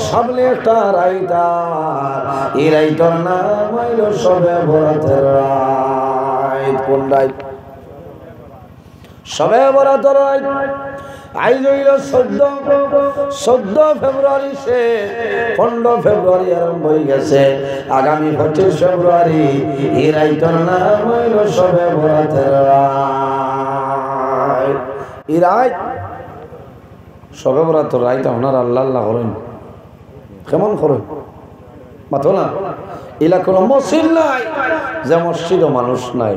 সামনে একটা রাইতা, এই রাইতার নাম হইল শবে বরাতের রাত। কোন রাত? শবে বরাতের রাত। আজ হইল 14 ফেব্রুয়ারি, সে 15 ফেব্রুয়ারি আরম্ভ হয়ে গেছে। আগামী 25 ফেব্রুয়ারি এই রাইতার নাম হইল শবে বরাতের রাত। এই রাত শবে বরাতের রাত আপনার আল্লাহ আল্লাহ করেন, কেমন করেন মাথো না? এলা কোনো মসজিদ নাই, যে মসজিদও মানুষ নাই।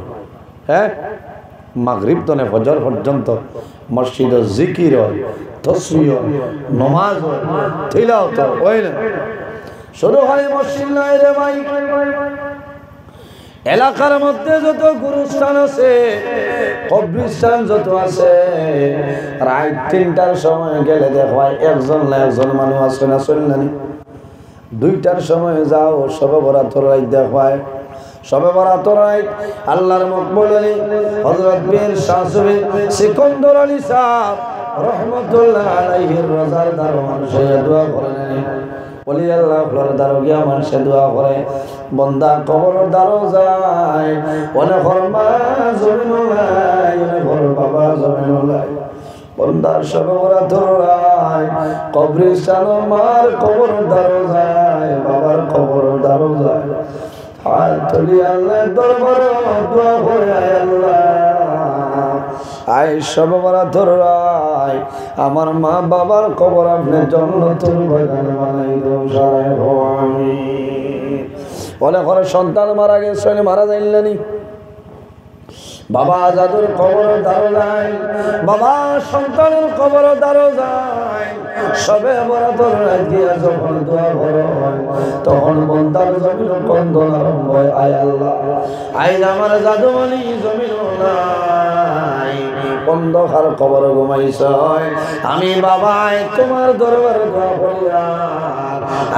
হ্যাঁ, মাগরিব তনে ফজর পর্যন্ত মসজিদ জিকির হয়, তসবিহ হয়, নামাজ হয়, তিলাওয়াত হয় না, শুধু হয় মসজিদ নাই রে ভাই। এলাকার মধ্যে যত গুরুস্থান আছে, কবরস্থান যত আছে, রাত 3টার সময় গেলে দেখবাই একজন না একজন মানুষ আছে না, চললেনি। 2টার সময় যাও, শবে বরাতের রাত দেখবাই। শবে বরাতের রাত আল্লাহর মকবুল আলী হযরত পীর শাহ সুফি সিকন্দর আলী সাহেব রহমাতুল্লাহ আলাইহির রোজার দ্বারা মানুষে দোয়া করেন। বলি আল্লাহ আপনার দ্বারা গিয়া মানুষে দোয়া করে, বন্দা কবর দ্বারা যায়, অনেক মা জমিনুল্লাহ, অনেক বাবা জমিনুল্লাহ, বন্দার শবে বরাতের রাত কবরস্থান মার কবর দ্বারা যায়, বাবার কবর দ্বারা যায়। হাত তুলি আল্লাহর দরবারে দোয়া করে, আল্লাহ আয় শবে বরাতের রাত আমার মা বাবার কবর আপনি জান্নাতুল বাগান বানাই দাও, সবাই আমিন। বলে ঘরে সন্তান মারা গেছে, মারা যাইলেনি, বাবা আজাদের কবর দ্বারা যায়, বাবা সন্তানের কবর দ্বারা যায়। শবে বরাতের রাত গিয়া যখন দোয়া করো তখন বন্দার জমিন কন্দন আরম্ভ হয়, আয় আল্লাহ আইজ আমার জাদুমণি জমিন নাই, অন্ধকার কবর ঘুমাইছ, আমি বাবাই তোমার দরবারে দোয়া করি,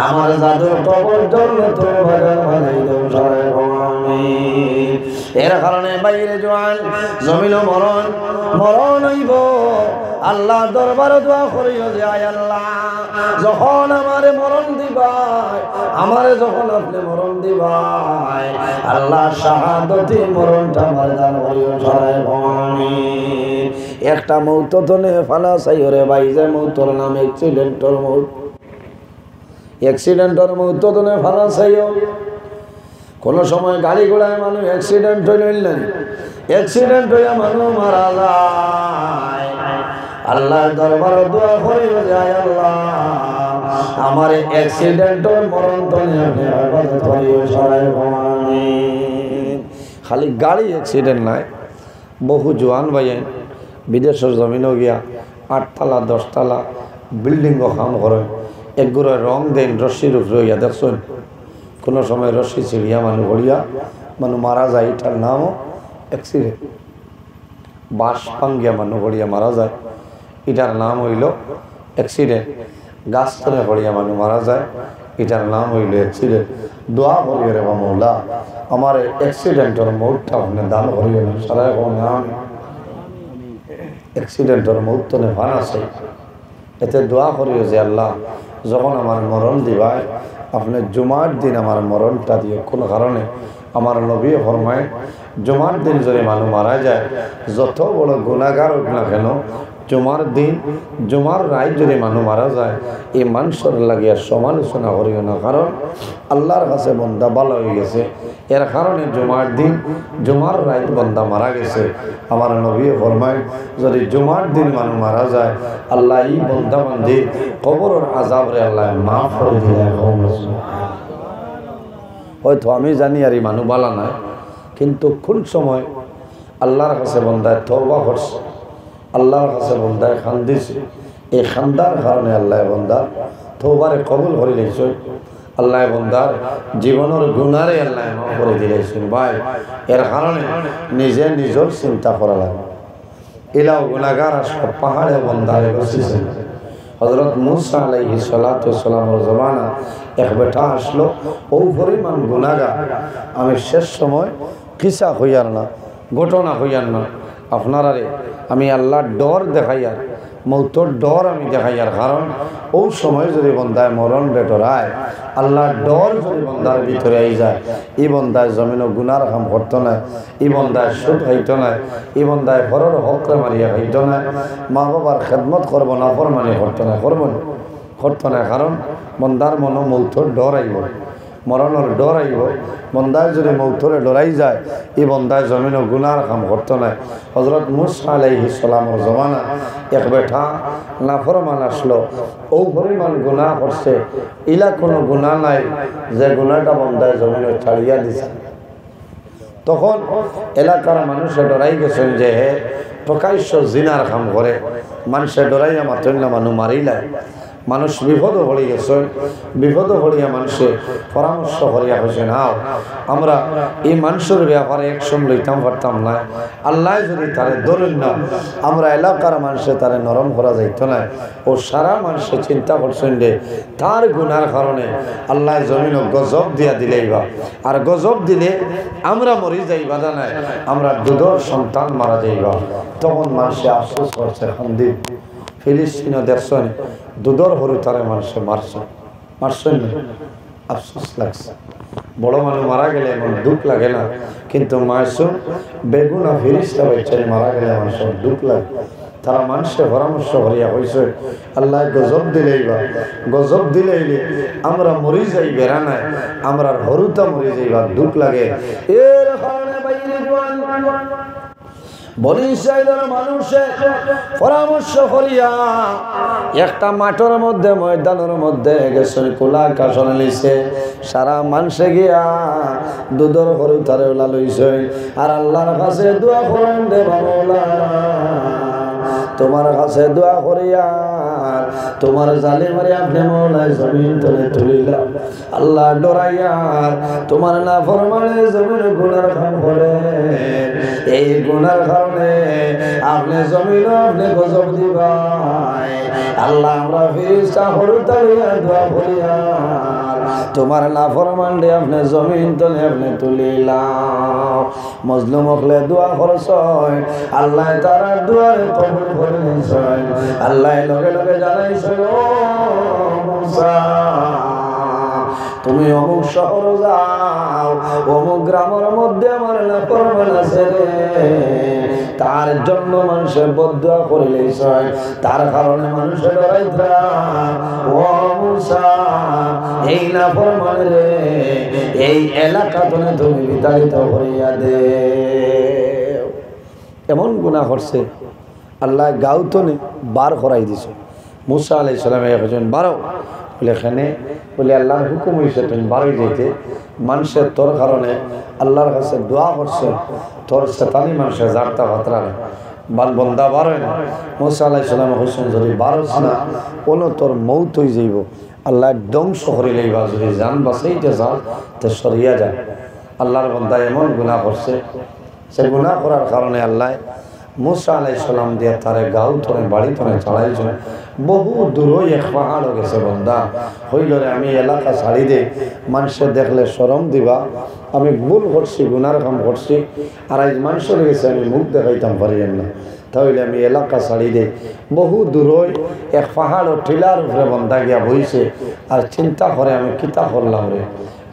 আমার জাদুর কবর জান্নাতুল বাগান বানাই দাও, সবাই আমিন। এর কারণে বাইরে জোয়ান জমিন মরণ মরণ হইব, আল্লাহ দরবারে দোয়া করিও যে আয় আল্লাহ যখন আমারে মরণ দিবাই, আমারে যখন আপনি মরণ দিবাই, আল্লাহ শাহাদতি মরণটা আমার দান করিও, সবাই আমিন। একটা মৌত ধনে ফালা চাইও রে ভাই, যে মৌতর নাম অ্যাক্সিডেন্টর মৌত, অ্যাক্সিডেন্টর মৌত ধনে ফালা চাইও। কোন সময় গাড়ি ঘোড়ায় মানুষ অ্যাক্সিডেন্ট হইলেন, অ্যাক্সিডেন্ট হইয়া মানুষ মারা যায়, আল্লাহর দরবারে দোয়া করিও যে আয় আল্লাহ আমার অ্যাক্সিডেন্টের মরণ তনে আপনি হেফাজত করিও, সবাই আমিন। খালি গাড়ি অ্যাক্সিডেন্ট নাই, বহু জোয়ান ভাইয়েন বিদেশের জমিনও গিয়া 8 তলা 10 তলা বিল্ডিংও কাম করে, একগুলো রং দেন রশ্মির উপরে হইয়া দেখছেন, কোনো সময় রশ্মি ছিড়িয়া মানুষ ভরিয়া মানুষ মারা যায়, এটার নামও অ্যাক্সিডেন্ট। বাঁশ ভাঙ্গিয়া মানুষ ভরিয়া মারা যায়, এটার নাম হইল অ্যাক্সিডেন্ট। গাছ তলে ভরিয়া মানুষ মারা যায়, এটার নাম হইল অ্যাক্সিডেন্ট। দোয়া করিও রে মৌলা আমার অ্যাক্সিডেন্টের মৌতটা আপনি দান করিও, সারাই নাম অ্যাক্সিডেন্টের মৌত ভান আছে, এতে দোয়া করিও যে আল্লাহ যখন আমার মরণ দিবাই আপনি জুমার দিন আমার মরণটা দিয়ে। কোনো কারণে আমার নবী ফরমায় জুমার দিন যদি মানুষ মারা যায়, যত বড় গুনাহগার হোক না কেন, জুমার দিন জুমার রাত যদি মানুষ মারা যায়, এই মানুষের লাগিয়া সমালোচনা করিও না, কারণ আল্লাহর কাছে বন্দা ভালো হয়ে গেছে। এর কারণে জুমার দিন জুমার রাত বন্দা মারা গেছে, আমার নবী ফরমায় যদি জুমার দিন মানুষ মারা যায়, আল্লাহ এই বন্দা বান্দি কবরের আযাবরে আল্লাহ মাফ করে দিলে। হয়তো আমি জানি আর এই মানুষ বালা নাই, কিন্তু কোন সময় আল্লাহর কাছে বন্দায় তওবা করছে, আল্লাহর কাছে বন্দায় খান্দিছে, এই খান্দার কারণে আল্লাহ বন্দার তওবারে কবুল করে নিয়েছে, আল্লাহ বন্দার জীবনের গুনারে আল্লাহ মাফ করে দিয়েছেন। ভাই এর কারণে নিজে নিজের চিন্তা করা লাগে, এলাও গুনাহগার সব পাহাড়ে বন্দারে বসেছেন। হযরত মুসা আলাইহিস সালাতু ওয়াস সালামের জমানা এক বেটা আসলো, ও পরিমাণ গুনাহগার, আমি শেষ সময় কিসা হইয়ার না, ঘটনা হইয়ার না, আপনারারে আমি আল্লাহর ডর দেখাইয়ার মৌতর ডর আমি দেখাইয়ার কারণ ও সময় যদি বন্দায় মরণ ডরায় আল্লাহর ডর যদি বন্দার ভিতরে আই যায় এই বন্দায় জমিন গুনার কাম করতো না এই বন্দায় সুদ খাইতো না এই বন্দায় ঘরের হকরে মারিয়া খাইতো না মা বাবার খেদমত করবো না ফরমানি করতো না করতো না কারণ বন্দার মন মৌতর ডর আইব মরণের ডর আইব বন্দায় যদি মৌতরে ডরাই যায় এই বন্দায় জমিন গুনার কাম করতো না হজরত মুসা আলাইহিস সালামের জমানা এক বেঠা নাফরমান আসলো ও পরিমাণ গুনাহ করছে ইলা কোনো গুনাহ নাই যে গুনাহটা বন্দায় জমিনে ছাড়িয়া দিছে তখন এলাকার মানুষে ডরাই গেছেন যে হে প্রকাশ্য জিনার কাম করে মানুষে ডরাইয়া মাত্র না মানুষ মারিলায় মানুষ বিপদ হয়ে গেছে বিপদ হইয়া মানুষে পরামর্শ করিয়া হয়েছে নাও আমরা এই মানুষের ব্যাপারে একশন লইতাম পারতাম না আল্লাহ যদি তারে ধরেন না আমরা এলাকার মানুষে তারে নরম করা যাইত না ও সারা মানুষে চিন্তা করছেন যে তার গুনার কারণে আল্লাহ জমিন গজব দিয়া দিলেই বা আর গজব দিলে আমরা মরি যাইবা জানায় আমরা দুধর সন্তান মারা যাইবা তখন মানুষে আফসোস করছে সন্দীপ ফিলিস্তিনও দেখছেন দুধর হরু তারে মানুষে মারছেন না আফসোস লাগছে বড় মানুষ মারা গেলে এমন দুঃখ লাগে না কিন্তু মাসুম বেগুনা ফিরিস্তা বাচ্চায় মারা গেলে মানুষের দুঃখ লাগে তারা মানুষের পরামর্শ করিয়া হয়েছে আল্লাহ গজব দিলেই বা গজব দিলেই আমরা মরি যাই বেড়া নাই আমরা হরুতা মরি যাইবা দুঃখ লাগে এর কারণে বনি ইসরাইলের মানুষে পরামর্শ করিয়া একটা মাঠের মধ্যে ময়দানের মধ্যে গেছে কোলা কাশন লিছে সারা মানুষে গিয়া দুধর করে তারে ওলা লইছে আর আল্লাহর কাছে দোয়া করেন দে বাবা তোমার কাছে দোয়া করিয়া তোমার জালিমারে আপনি মওলায় জমিন তলে তুলিলাম আল্লাহ ডরাইয়া তোমার না ফরমানে জমিন গুনার কাম করে এই গুনার কারণে আপনি জমিন আপনি গজব দিবাই আল্লাহ আমরা ফিরিস্তা হরতালিয়া দোয়া করিয়া তোমার না ফরমান দে আপনি জমিন তলে আপনি তুলিলাম মজলুম হলে দোয়া করছয় আল্লাহ তার দোয়ার কবুল করে নিছয় আল্লাহ লগে লগে জানাইছে ও মুসা তুমি অমুক শহর যাও অমুক গ্রামের মধ্যে আমার না ফরমান আছে রে তার জন্য মানুষের বদদুয়া করিলে তার কারণে মানুষের ডরাইতা ও মুসা এই না ফরমান রে এই এলাকা তুমি বিতাড়িত করিয়া দে এমন গুনাহ করছে আল্লাহ গাউতনে বার করাই দিছে মুসা আলাইহিস সালাম একজন বারো বলে এখানে বলে আল্লাহর হুকুম হয়েছে তুমি বারোই যেতে মানুষের তোর কারণে আল্লাহর কাছে দোয়া করছে তোর শয়তানি মানুষের জারতা ভাতরা বাল বন্দা বারোয় না মুসা আলাইহিস সালাম হোসেন যদি বারোস না কোনো তোর মৌত হয়ে যাইব আল্লাহ ধ্বংস করে লইবা যদি জান বাঁচাইতে যাও তো সরিয়া যায় আল্লাহর বন্দা এমন গুনাহ করছে সে গুনাহ করার কারণে আল্লাহ মুসা আলাইহিস সালাম দিয়ে তারে গাঁও ধরে বাড়ি ধরে চড়াইছে বহু দূরই এক পাহাড় গেছে বন্দা হইল রে আমি এলাকা ছাড়ি দে মানুষে দেখলে শরম দিবা আমি ভুল করছি গুনার কাম করছি আর আজ মানুষের গেছে আমি মুখ দেখাইতাম পারি না তাহলে আমি এলাকা ছাড়ি দে বহু দূরই এক পাহাড় টিলার উপরে বন্দা গিয়া বইছে আর চিন্তা করে আমি কিতা করলাম রে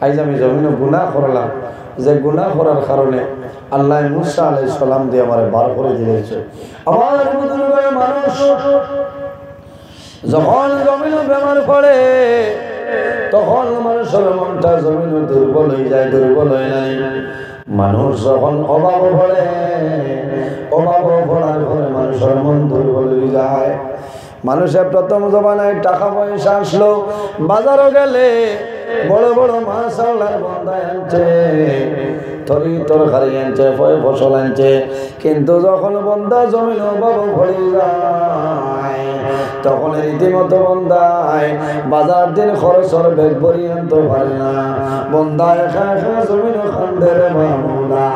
আজ আমি জমিনে গুনাহ করলাম যে গুনাহ করার কারণে আল্লাহ মুসা আলাইহিস সালাম দিয়ে আমারে বার করে দিয়েছে আমার বুজুর্গের মানুষ যখন জমিনে বেমার পড়ে তখন মানুষের মনটা জমিনে দুর্বল হয়ে যায় দুর্বল হয়ে নাই মানুষ যখন অভাব পড়ে অভাব পড়ার পরে মানুষের মন দুর্বল হয়ে যায় মানুষের প্রথম জমানায় টাকা পয়সা আসলো বাজারও গেলে বড় বড় মাছ আল্লাহর বান্দায় আনছে তরি তরকারি আনছে ফসল আনছে কিন্তু যখন বন্দা জমিন অভাব পড়ে যায় তখন রীতিমতো বন্দায় বাজার দিন খরচের ব্যাগ ভরি আনতে পারে না বন্দায় একা জমিন খান্দের মামলা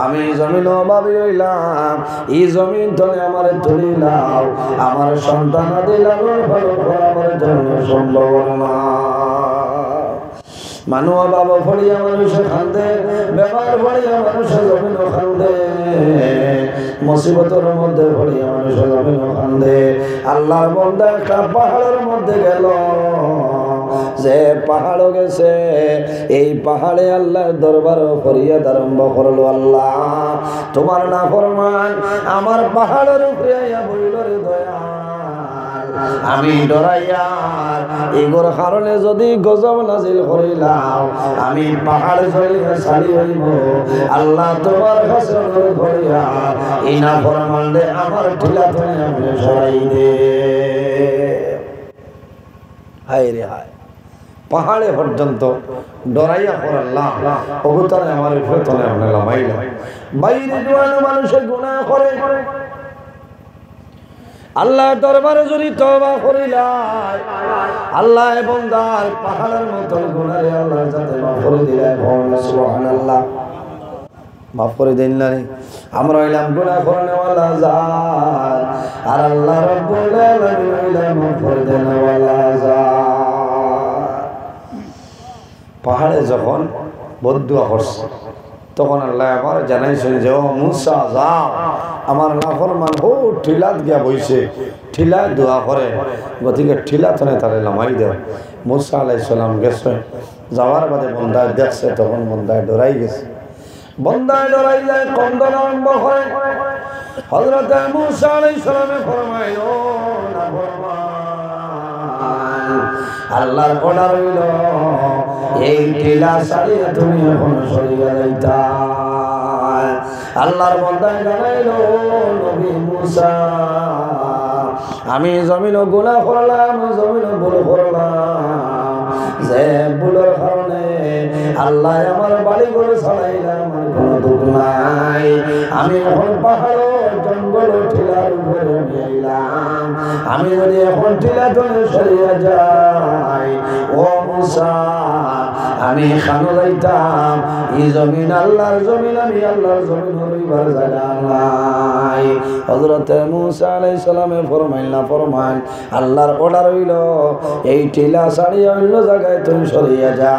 আমি জমিন অভাবী হইলাম এই জমিন ধরে আমার তুলি নাও আমার সন্তান দিলাম ভালো আমার জন্য সম্ভব না মানুষ বাবা ফড়িয়া মানুষে খান্দে ব্যবহার ফড়িয়া মানুষে জমিন খান্দে মুসিবতের মধ্যে পড়িয়া মানুষ জমিন কান্দে। আল্লাহর বান্দা একটা পাহাড়ের মধ্যে গেল, যে পাহাড় গেছে, এই পাহাড়ে আল্লাহর দরবার ফরিয়াদ আরম্ভ করলো, আল্লাহ তোমার নাফরমান আমার পাহাড়ের উপরে আইয়া বইল রে দয়াল, আমি ডরাইয়া এগোর কারণে যদি গজব নাজিল করিলাম, আমি পাহাড় জ্বলিয়া ছাড়ি হইব। আল্লাহ তোমার কাছে অনুরোধ করিয়া এই নাফরমানরে আমার ঢিলা ধরে আপনি সরাই দে। হায় রে হায়, পাহাড়ে পর্যন্ত ডরাইয়া করলাম, অবতারে আমার ফেতনে আপনি লামাইলাম। বাইরে জোয়ানো মানুষের গুনাহ করে, আল্লাহ দরবারে যদি তওবা করিলাই, আল্লাহ বান্দার পাহাড়ের মতো গুনাহে আল্লাহ যাতে মাফ করে দিলেন। সুবহানাল্লাহ, মাফ করে দেন না। আমরা হইলাম গুনাহ করনেওয়ালা জাত, আর আল্লাহ রাব্বুল আলামিন হইলাম মাফ করে দেনওয়ালা জাত। পাহাড়ে যখন বদদুয়া করছে, তখন আল্লাহ আমার জানাইছেন যে ও মুসা যাও, আমার নাফরমান হো ঠিলাত গিয়া বইছে, ঠিলা দোয়া করে, গতিকে ঠিলা তনে তারে নামাই দেয়। মুসা আলাইহিস সালাম গেছে, যাওয়ার বাদে বন্দায় দেখছে, তখন বন্দায় ডরাই গেছে। বন্দায় ডরাই যায়, কন্দন আরম্ভ করে। হযরত মুসা আলাইহিস সালামে ফরমাইল, ও নাফরমান, আল্লাহর অর্ডার হইল এই টিলা ছাড়িয়ে তুমি এখন সরিয়া যাইতা। আল্লাহর বান্দায় জানাইল, নবী মুসা আমি জমিন গুনাহ করলাম, জমিন ভুল করলাম, যে ভুলের কারণে আল্লাহ আমার বাড়ি ঘরে ছাড়াইলাম, আমার কোনো দুঃখ নাই। আমি এখন পাহাড় জঙ্গল টিলার উপরে আইলাম, আমি যদি এখন টিলা ধরে সরিয়া যাই, ও মুসা আমি খানো যাইতাম, এই জমিন আল্লাহর জমিন, আমি আল্লাহর জমিন হইবার জায়গা নাই। হযরত মুসা আলাইহিস সালামে ফরমাইল, না ফরমান আল্লাহর অর্ডার হইল এই টিলা ছাড়িয়ে অন্য জায়গায় তুমি সরিয়া যা।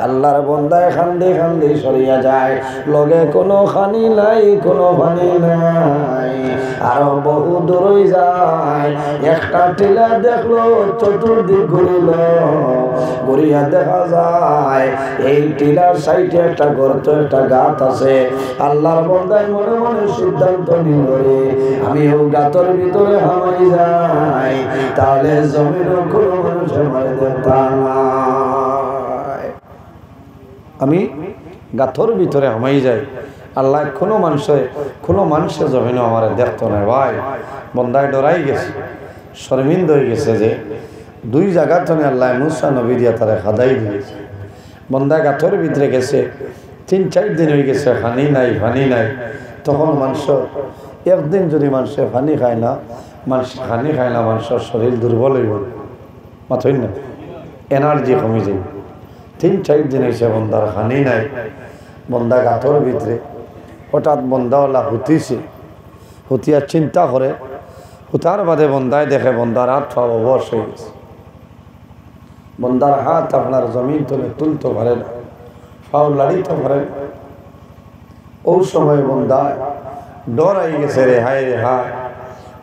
আল্লাহর বান্দায় খান্দি খান্দি সরিয়া যায়, লগে কোনো খানি নাই, কোনো পানি নাই, আরো বহু দূর যায়। একটা টিলা দেখলো, চতুর্দিক ঘুরিল, ঘুরিয়া দেখা যায় এই টিলার সাইডে একটা গর্ত, একটা গাত আছে। আল্লাহর বান্দায় মনে মনে সিদ্ধান্ত নিল, আমি ওই গাতের ভিতরে হামাই যাই, তাহলে জমিনও কোনো মানুষের মারে দেখতাম না। আমি গাথর ভিতরে হামাই যাই, আল্লাহ কোনো মানুষের জমিনও আমার দেখতো না। ভাই বন্দায় ডরাই গেছে, শর্মিন্দ হয়ে গেছে যে দুই জায়গা থেকে আল্লাহ মুসা নবী দিয়া তারা খাদাই দিয়েছে। বন্দা গাথর ভিতরে গেছে, 3-4 দিন হয়ে গেছে, পানি নাই, পানি নাই। তখন মানুষ একদিন যদি মানুষের পানি খায় না, মানুষের শরীর দুর্বল হইব, মাথই না, এনার্জি কমে যায়। 3-4 দিন হয়েছে বন্দার পানি নাই, বন্দা গাথর ভিতরে। হঠাৎ বন্দাওয়ালা হুতিছে, হুতিয়া চিন্তা করে, হুতার বাদে বন্দায় দেখে বন্দার হাত পা অবশ হয়ে গেছে। বন্দার হাত আপনার জমিন তুলে তুলতে পারে না, পাও লাড়িতে পারে না। ওই সময় বন্দায় ডর আই গেছে, রে হায় রে হায়,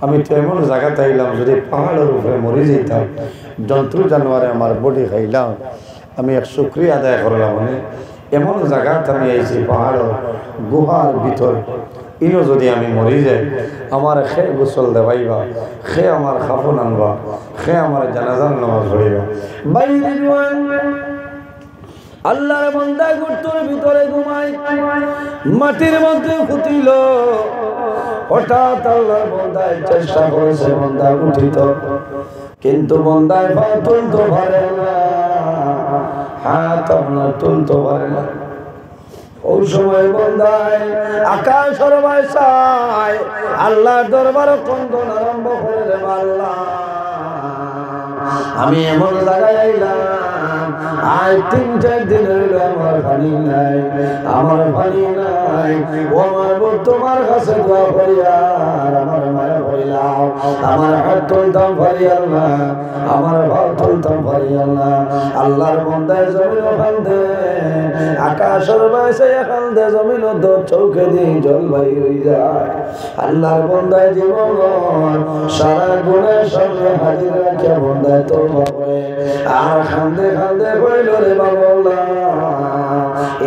আমি তো এমন জায়গাতে আইলাম, যদি পাহাড়ের উপরে মরে যেতাম, জন্তু জানোয়ারে আমার বডি খাইলাম, আমি এক শুকরিয়া আদায় করলাম। মানে এমন জায়গাতে আমি আইছি, পাহাড়ের গুহার ভিতর, ইনো যদি আমি মরি যাই, আমার খে গোসল দেবাইবা, খে আমার খাফন আনবা, খে আমার জানাজার নামাজ পড়িবা। আল্লাহর বান্দা গর্তের ভিতরে ঘুমায়, মাটির মধ্যে ফুটিল। হঠাৎ আল্লাহর বান্দায় চেষ্টা করেছে বান্দা উঠিত, কিন্তু বান্দায় পা তুলতে পারে না, হাত আপনার তুলতে পারে না। ওই সময় বান্দায় আকাশ সরবায় চায়, আল্লাহর দরবারে কন্দন আরম্ভ করে, রে আল্লাহ আমি এমন জায়গায় আইলাম, আজ 3-4 দিন হইল আমার পানি নাই, আমার পানি নাই। ও মাহবুব তোমার কাছে দোয়া করি আর আমার মায়া হইলাম, আমার হাত তুলতাম পারি না, আমার ভাব তুলতাম পারি না। আল্লাহর বান্দায় জমিন কান্দে, আকাশের বাইসে কান্দে, জমিন চৌকে দিয়ে জল ভাই হয়ে যায়। আল্লাহর বান্দায় জীবন সারা গুণের সঙ্গে হাজির রাখে বান্দায় তওবা করে আর কান্দে কান্দে কইল রে বাবা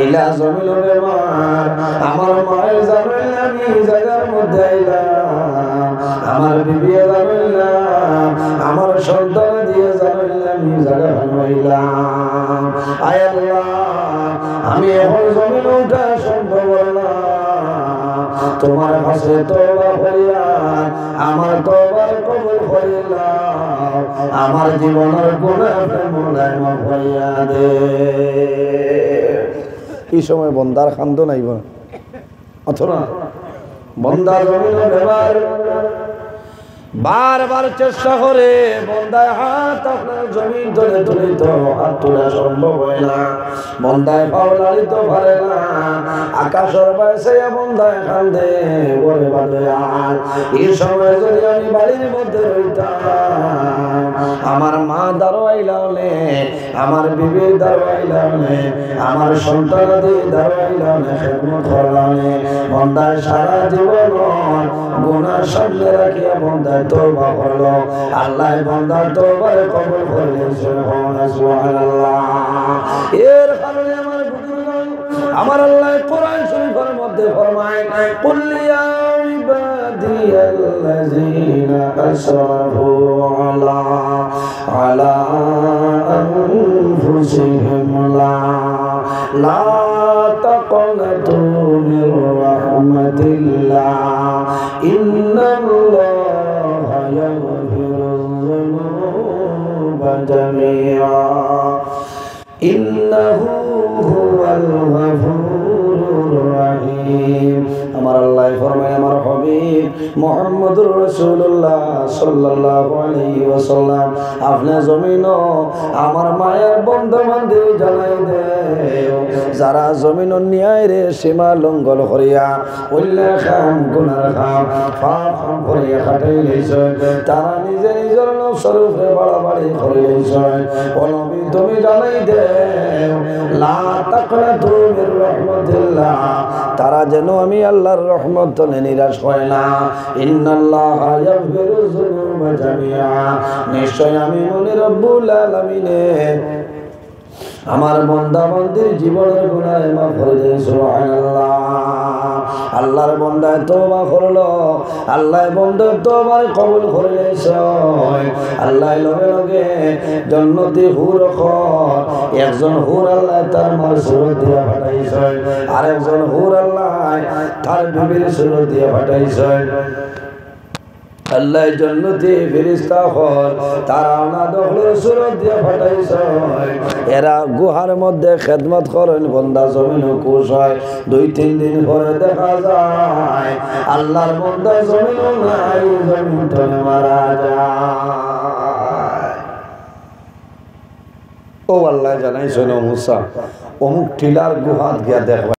ইলা জমিন বেমার, আমার মায়ের জানেন আমি জায়গার মধ্যে আইলাম, আমার বিবি জানেন না, আমার সন্তান দিয়ে জানেন আমি জায়গা বানাইলাম। আয় আল্লাহ, আমি এখন জমিন উঠা সম্ভব না, তোমার কাছে তওবা করিয়া আমার তওবার কবুল করিলা, আমার জীবনের গুনাহ মোলায় মাফ করিয়া দে। এই সময় বন্দার কান্দন আইব না, অথবা বন্দা জমিন ব্যবহার বারবার চেষ্টা করে বন্দায় হাত আপনার জমিন ধরে তুলে তো হাত তোলা সম্ভব হয় না, বন্দায় পাও লাড়িতে পারে না, আকাশের বাইসে বন্দায় কান্দে ওরে বাদয়াল। এই সময় যদি আমি বাড়ির মধ্যে রইতাম, আমার মা দাঁড়াইলামে, আমার বিবি দাঁড়াইলামে, আমার সন্তানাদি দাঁড়াইলামে, খেদমত করলামে, বন্দায় সারা জীবন গুনার সামনে রাখিয়া বন্দায় তওবা করলো, আল্লাহ বান্দার তওবার কবুল করলেন। সুবহানাল্লাহ। এর কারণে আমার বুজুর্গগণ, আমার আল্লাহ কোরআন শরীফের মধ্যে ফরমায়, কুল ইয়া ইবাদিয়াল্লাযীনা আসরাফু আলা আনফুসিহিম লা তাকনাতু মির রাহমাতিল্লাহ ইন্নাল্লাহা ইয়াগফিরুয যুনুবা জামিআ ইন্নাহু হুয়াল গফুরুর রহিম। আমার আল্লাহ ফরমায়, আমার হাবিব মুহাম্মদুর রাসূলুল্লাহ সাল্লাল্লাহু আলাইহি ওয়াসাল্লাম আপনি জমিন আমার মায়ের বন্ধু বান্ধব জানাই দে, যারা জমিন ন্যায় রে সীমা লঙ্ঘন করিয়া উল্লেখ খাম গুনার খাম পাপ খাম করিয়া কাটাই লইছে, তারা নিজে নিজের নফসের উপরে বাড়াবাড়ি করে লইছে। ও নবী তুমি জানাই দে, লা তাকনাতু মির রাহমাতিল্লাহ, তারা যেন আমি আল্লাহর রহমত থেকে নিরাশ হয় না। ইন্নাল্লাহা ইয়াগফিরুয যুনুবা জামিআ, নিশ্চয় আমি মনে রব্বুল আলামিনের আমার বান্দা বান্দির জীবনের গুনাহ মাফ করে দেন। সুবহানাল্লাহ। আল্লাহর বান্দায় তওবা করলো, আল্লাহ বান্দার তওবার কবুল করে নিছে, আল্লাহ লগে লগে জান্নাতি হুর খর একজন হুর আল্লাহ তার মার সুরত দিয়া পাঠাইছে, আরেকজন হুর আল্লাহ তার বিবির সুরত দিয়া পাঠাইছে। আল্লাহ জান্নাতে ফেরেশতা হল তারা না দখলের সুরত দিয়ে পাঠাইছে, এরা গুহার মধ্যে খেদমত করেন, বান্দা জমিন খুশ হয়। 2-3 দিন পরে দেখা যায় আল্লাহর বান্দা জমিন নাই, জমিন তলে মারা যায়। ও আল্লাহ জানাইছেন, ও মুসা অমুক টিলার গুহাত গিয়া দেখবা।